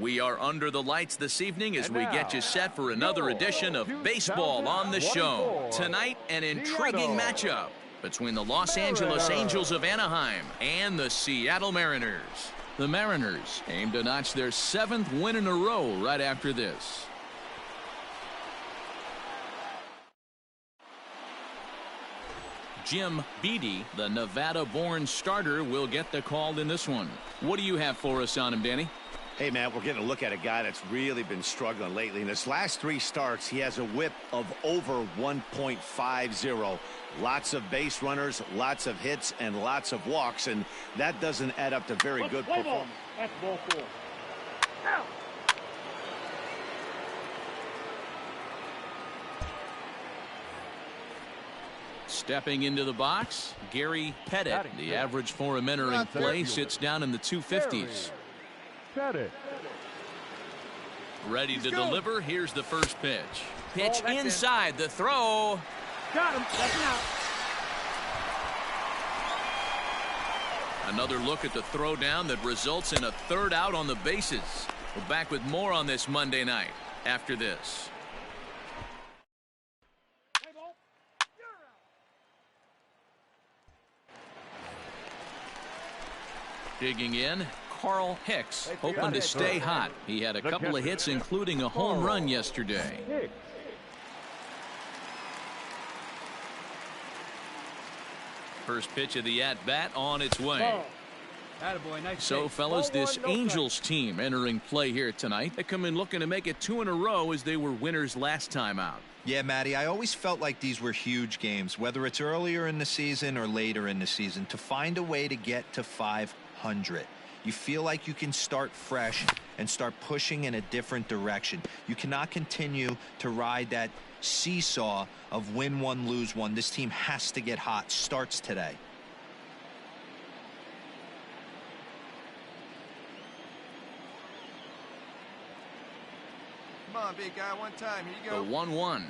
We are under the lights this evening as we get you set for another edition of Baseball on the Show. Tonight, an intriguing matchup between the Los Angeles Angels of Anaheim and the Seattle Mariners. The Mariners aim to notch their 7th win in a row right after this. Jim Beattie, the Nevada-born starter, will get the call in this one. What do you have for us on him, Danny? Hey, Matt, we're getting a look at a guy that's really been struggling lately. In his last 3 starts, he has a whip of over 1.50. Lots of base runners, lots of hits, and lots of walks, and that doesn't add up to very good performance. That's ball 4. Out. Stepping into the box, Gary Pettit. The average for him entering play sits down in the 250s. Ready to deliver. Here's the first pitch. Pitch inside. The throw. Got him. That's out. Another look at the throw down that results in a 3rd out on the bases. We're back with more on this Monday night after this. Digging in, Carl Hicks, hoping to stay hot. He had a couple of hits, including a home run yesterday. First pitch of the at-bat on its way. So, fellas, this Angels team entering play here tonight. They come in looking to make it 2 in a row as they were winners last time out. Yeah, Matty, I always felt like these were huge games, whether it's earlier in the season or later in the season, to find a way to get to 500. You feel like you can start fresh and start pushing in a different direction. You cannot continue to ride that seesaw of win one, lose one. This team has to get hot. Starts today. Come on, big guy, one time. Here you go. The 1-1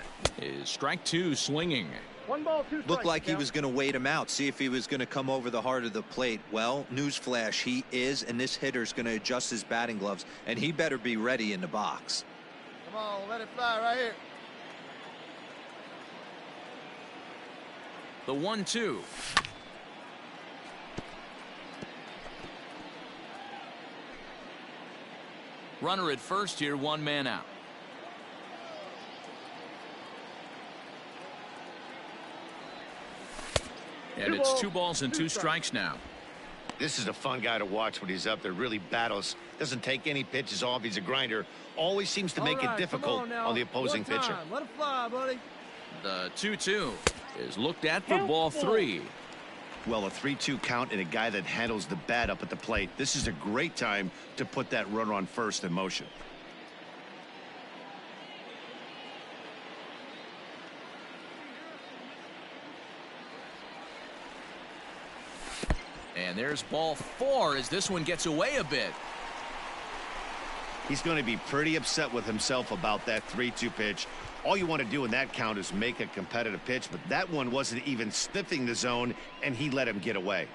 is strike 2 swinging. 1 ball, 2 strikes. Looked like he was going to wait him out, see if he was going to come over the heart of the plate. Well, newsflash, he is, and this hitter's going to adjust his batting gloves, and he better be ready in the box. Come on, let it fly right here. The 1-2. Runner at first here, 1 man out. And it's 2 balls and 2 strikes now. This is a fun guy to watch when he's up there. Really battles. Doesn't take any pitches off. He's a grinder. Always seems to make it difficult on the opposing pitcher. Let it fly, buddy. The 2-2 is looked at for ball 3. Well, a 3-2 count and a guy that handles the bat up at the plate. This is a great time to put that runner on first in motion. And there's ball 4 as this one gets away a bit. He's going to be pretty upset with himself about that 3-2 pitch. All you want to do in that count is make a competitive pitch, but that one wasn't even sniffing the zone, and he let him get away.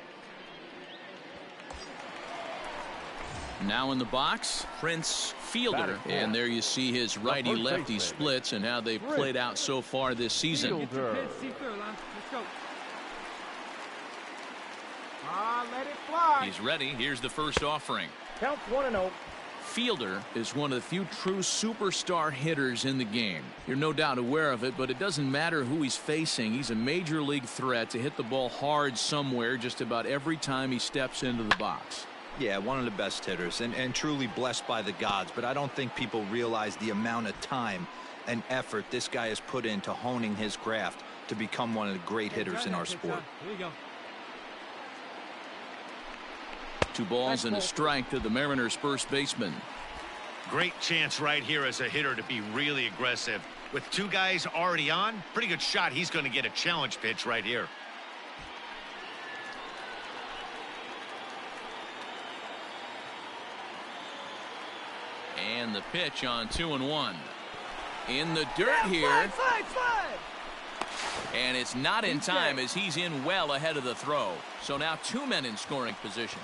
Now in the box, Prince Fielder. And there you see his righty-lefty splits and how they've played out so far this season. Let it fly. He's ready. Here's the first offering. Counts 1-0. Fielder is one of the few true superstar hitters in the game. You're no doubt aware of it, but it doesn't matter who he's facing. He's a major league threat to hit the ball hard somewhere just about every time he steps into the box. Yeah, one of the best hitters and truly blessed by the gods, but I don't think people realize the amount of time and effort this guy has put into honing his craft to become one of the great hitters in our sport. Here you go. 2 balls and a strike to the Mariners' first baseman. Great chance right here as a hitter to be really aggressive. With 2 guys already on, pretty good shot. He's going to get a challenge pitch right here. And the pitch on 2-1. In the dirt here. And it's not in time as he's in well ahead of the throw. So now 2 men in scoring position.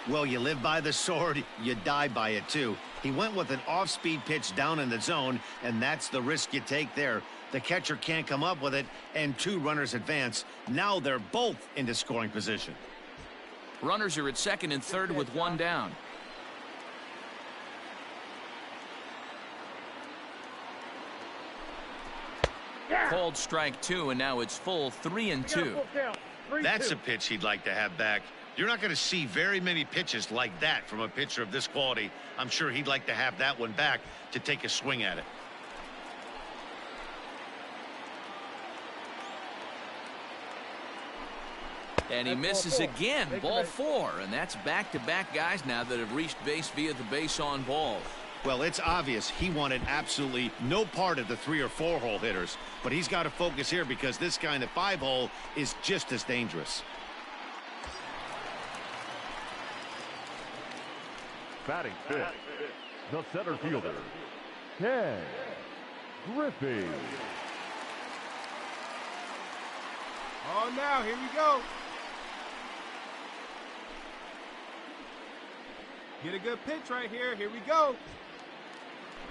Well, you live by the sword, you die by it too. He went with an off-speed pitch down in the zone, and that's the risk you take there. The catcher can't come up with it, and 2 runners advance. Now they're both into scoring position. Runners are at second and third with 1 down. Called strike 2, and now it's full 3-2. That's a pitch he'd like to have back. You're not going to see very many pitches like that from a pitcher of this quality. I'm sure he'd like to have that one back to take a swing at it. And he misses again. Ball 4, and that's back-to-back guys now that have reached base via the base on balls. Well, it's obvious he wanted absolutely no part of the 3 or 4 hole hitters, but he's got to focus here because this guy in the 5 hole is just as dangerous. Batting fifth, the center fielder, Ken Griffey. Oh, now, here we go. Get a good pitch right here. Here we go.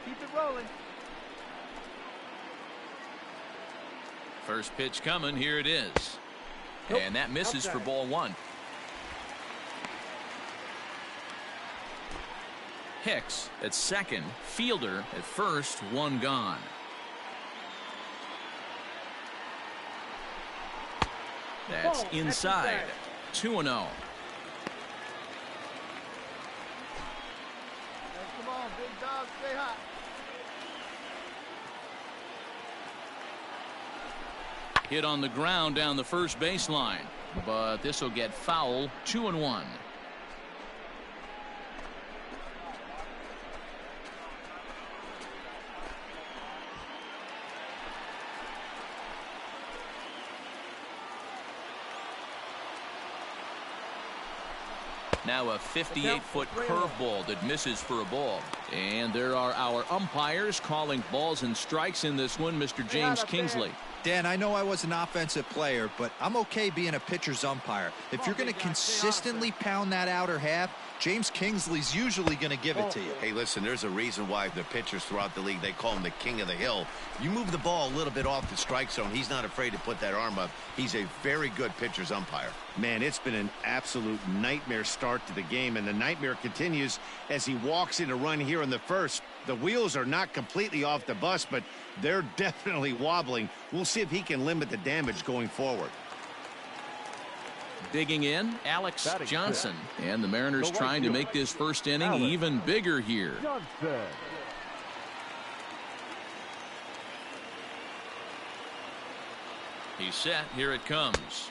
Keep it rolling. First pitch coming. Here it is. And that misses for ball 1. Hicks at second, Fielder at first, 1 gone. That's inside. 2-0. Come on, big dog, stay hot. Hit on the ground down the first baseline, but this will get foul. 2-1. Now a 58-foot curveball that misses for a ball. And there are our umpires calling balls and strikes in this one, Mr. James Kingsley. Dan, I know I was an offensive player, but I'm okay being a pitcher's umpire. If you're going to consistently pound that outer half, James Kingsley's usually going to give it to you. Hey, listen, there's a reason why the pitchers throughout the league, they call him the king of the hill. You move the ball a little bit off the strike zone, he's not afraid to put that arm up. He's a very good pitcher's umpire. Man, it's been an absolute nightmare start to the game, and the nightmare continues as he walks in a run here in the first. The wheels are not completely off the bus, but they're definitely wobbling. We'll see if he can limit the damage going forward. Digging in, Alex Johnson. And the Mariners trying to make this first inning even bigger here. He's set. Here it comes.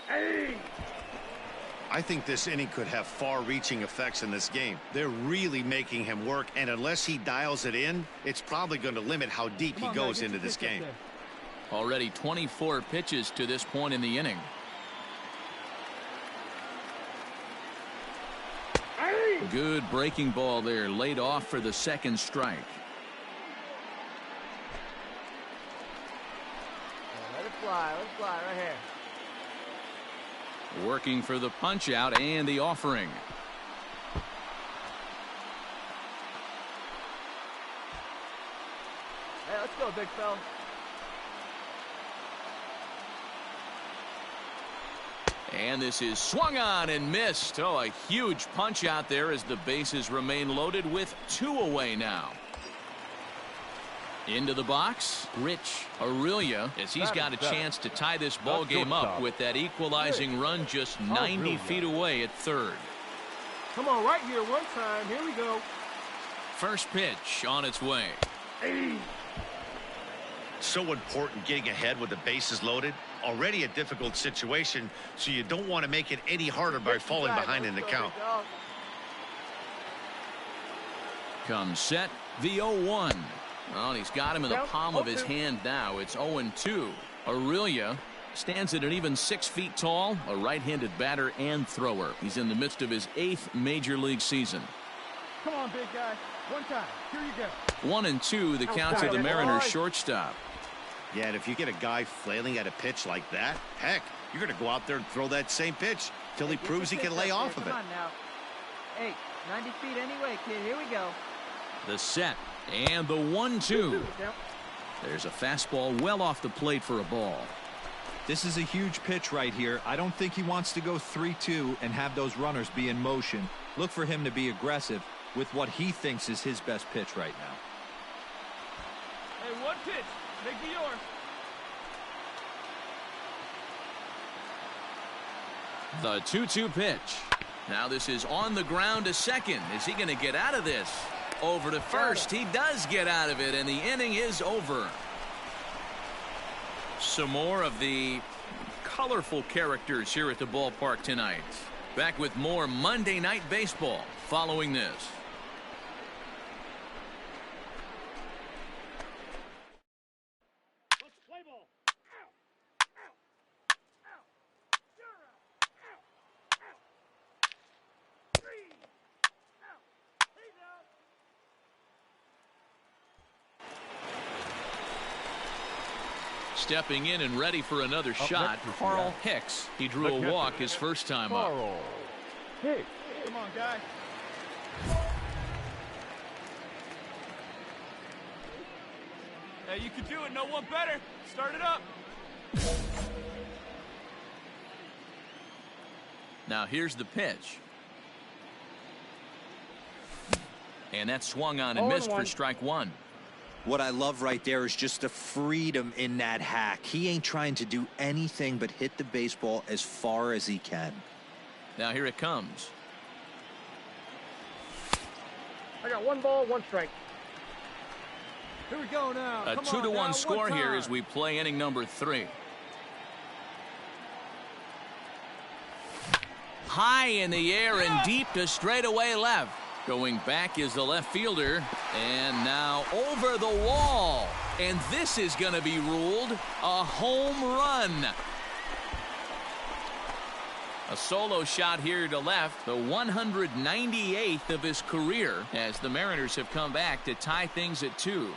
I think this inning could have far-reaching effects in this game. They're really making him work, and unless he dials it in, it's probably going to limit how deep he goes into this game. Already 24 pitches to this point in the inning. Good breaking ball there, laid off for the second strike. Let it fly right here. Working for the punch out and the offering. Hey, let's go, big fella. And this is swung on and missed. Oh, a huge punch out there as the bases remain loaded with 2 away now. Into the box, Rich Aurelia, as he's got a chance to tie this ball game up with that equalizing run just 90 feet away at third. Come on, right here one time. Here we go. First pitch on its way. So important getting ahead with the bases loaded. Already a difficult situation, so you don't want to make it any harder by falling behind in the count. Comes set, the 0-1. Well, he's got him in the palm of his hand now. It's 0-2. Aurelia stands at an even 6 feet tall, a right-handed batter and thrower. He's in the midst of his 8th major league season. Come on, big guy. One time. Here you go. 1-2, the count to the Mariners shortstop. Yeah, and if you get a guy flailing at a pitch like that, heck, you're going to go out there and throw that same pitch till he proves he can lay off of it. Hey, 90 feet anyway, kid. Here we go. The set and the 1-2. There's a fastball well off the plate for a ball. This is a huge pitch right here. I don't think he wants to go 3-2 and have those runners be in motion. Look for him to be aggressive with what he thinks is his best pitch right now. Hey, one pitch. Make it yours. The 2-2 pitch. Now this is on the ground to second. Is he going to get out of this? Over to first. He does get out of it, and the inning is over. Some more of the colorful characters here at the ballpark tonight. Back with more Monday Night Baseball following this. Stepping in and ready for another shot, Carl Hicks. He drew a walk his first time up. Hey, come on, guy. Hey, you can do it. No one better. Start it up. Now here's the pitch. And that swung on and missed for strike one. What I love right there is just the freedom in that hack. He ain't trying to do anything but hit the baseball as far as he can. Now here it comes. I got 1 ball, 1 strike. Here we go now. A 2-1 score here as we play inning number 3. High in the air and deep to straightaway left. Going back is the left fielder, and now over the wall. And this is going to be ruled a home run. A solo shot here to left, the 198th of his career, as the Mariners have come back to tie things at 2.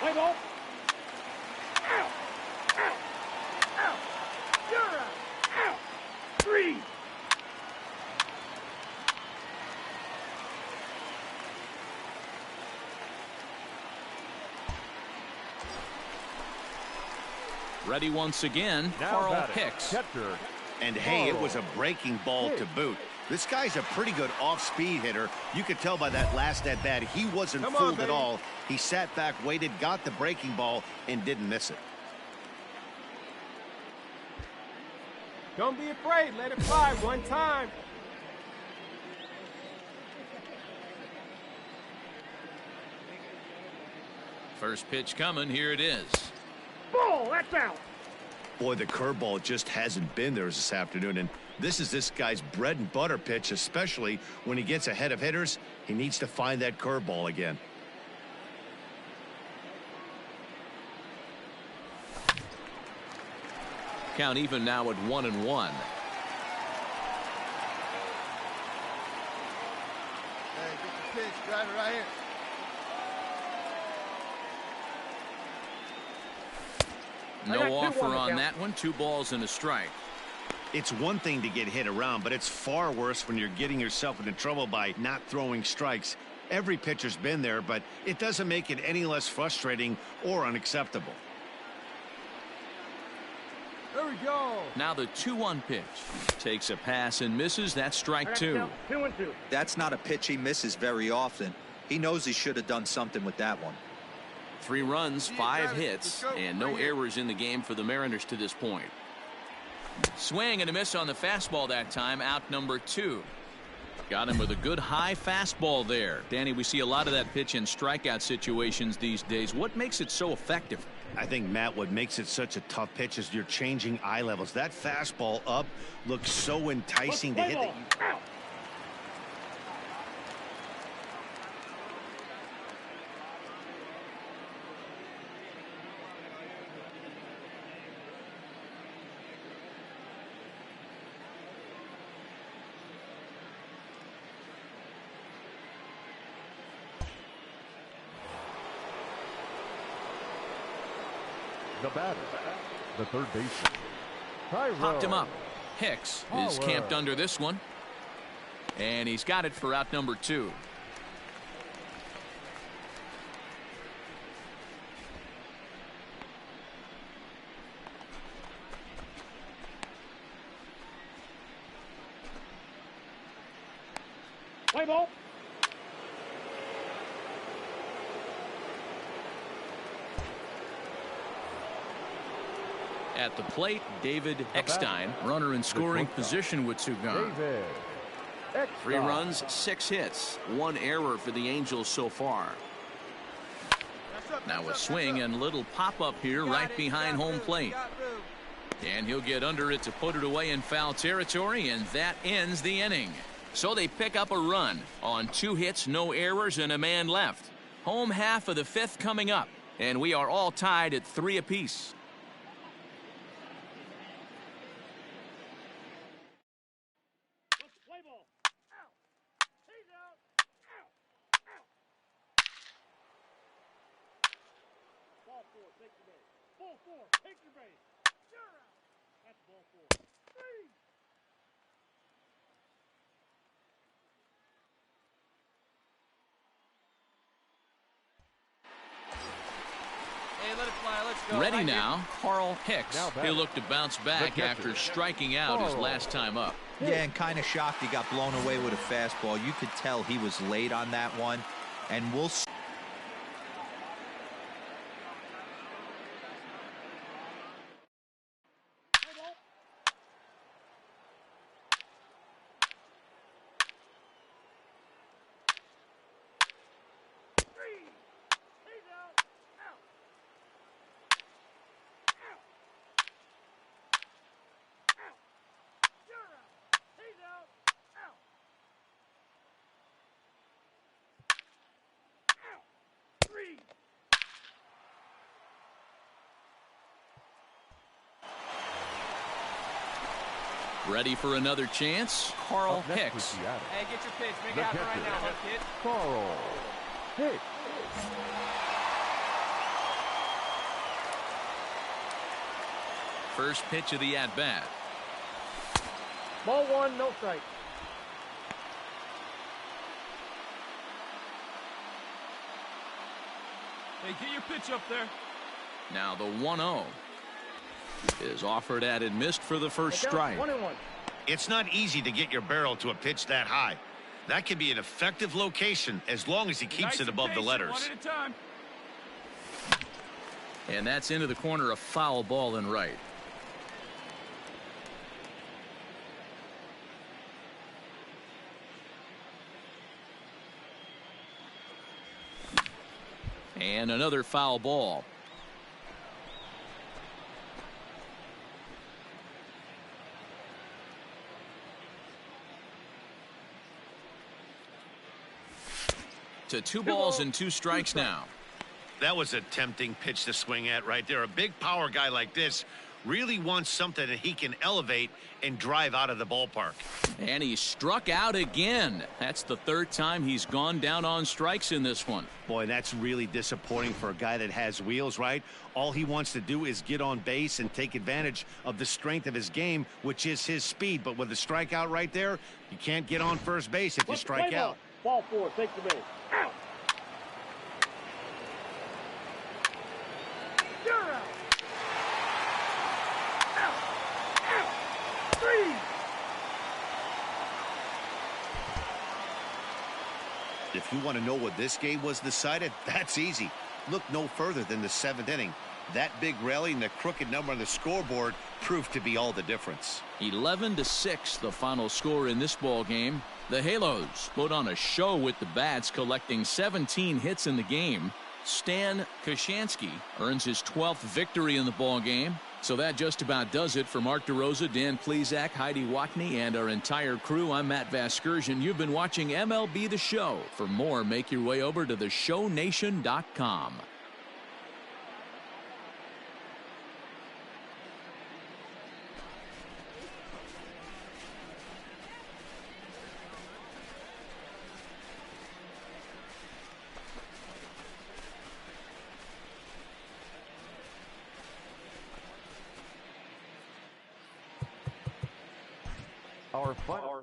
Play ball. Out. Out. Out. You're out. Out. 3. Ready once again, Carl Hicks. Catcher. And hey, it was a breaking ball to boot. This guy's a pretty good off-speed hitter. You could tell by that last at-bat he wasn't fooled at all. He sat back, waited, got the breaking ball, and didn't miss it. Don't be afraid. Let it fly one time. First pitch coming. Here it is. Ball. That's out. Boy, the curveball just hasn't been there this afternoon, and this is this guy's bread and butter pitch, especially when he gets ahead of hitters. He needs to find that curveball again. Count even now at 1-1. Hey, get the pitch. Drive it right here. No offer on that one. 2 balls and a strike. It's one thing to get hit around, but it's far worse when you're getting yourself into trouble by not throwing strikes. Every pitcher's been there, but it doesn't make it any less frustrating or unacceptable. There we go. Now the 2-1 pitch. Takes a pass and misses. That's strike 2. 2-2. That's not a pitch he misses very often. He knows he should have done something with that one. 3 runs, 5 hits, and no errors in the game for the Mariners to this point. Swing and a miss on the fastball that time. Out number 2. Got him with a good high fastball there. Danny, we see a lot of that pitch in strikeout situations these days. What makes it so effective? I think, Matt, what makes it such a tough pitch is you're changing eye levels. That fastball up looks so enticing to hit that you... The batter, the third baseman. Popped him up. Hicks is camped under this one. And he's got it for out number 2. Play ball. At the plate, David Eckstein, runner in scoring position with 2 gone. 3 runs, 6 hits, 1 error for the Angels so far. Now a swing and little pop-up here right behind home plate. And he'll get under it to put it away in foul territory, and that ends the inning. So they pick up a run on 2 hits, no errors, and a man left. Home half of the 5th coming up, and we are all tied at 3 apiece. Ready now, Carl Hicks. He'll look to bounce back after striking out his last time up. Yeah, and kind of shocked he got blown away with a fastball. You could tell he was late on that one, and we'll see. Ready for another chance, Carl Hicks. Hey, get your pitch. Make it happen right now, huh, kid? Carl Hicks. First pitch of the at-bat. Ball 1, no strike. Hey, get your pitch up there. Now the 1-0 is offered at and missed for the first strike. 1-1. It's not easy to get your barrel to a pitch that high. That can be an effective location as long as he keeps it above the letters. One at a time. And that's into the corner, a foul ball and right. And another foul ball. To 2 balls and 2 strikes now. That was a tempting pitch to swing at right there. A big power guy like this really wants something that he can elevate and drive out of the ballpark. And he struck out again. That's the 3rd time he's gone down on strikes in this one. Boy, that's really disappointing for a guy that has wheels, right? All he wants to do is get on base and take advantage of the strength of his game, which is his speed. But with the strikeout right there, you can't get on first base if you strike out. Ball 4, take the base. Out. You're out. Out. 3. If you want to know what this game was decided, that's easy. Look no further than the 7th inning. That big rally and the crooked number on the scoreboard proved to be all the difference. 11-6 the final score in this ball game. The Halos put on a show with the bats, collecting 17 hits in the game. Stan Kashansky earns his 12th victory in the ball game. So that just about does it for Mark DeRosa, Dan Plesac, Heidi Watney, and our entire crew. I'm Matt Vasgersian. You've been watching MLB The Show. For more, make your way over to theshownation.com. Our final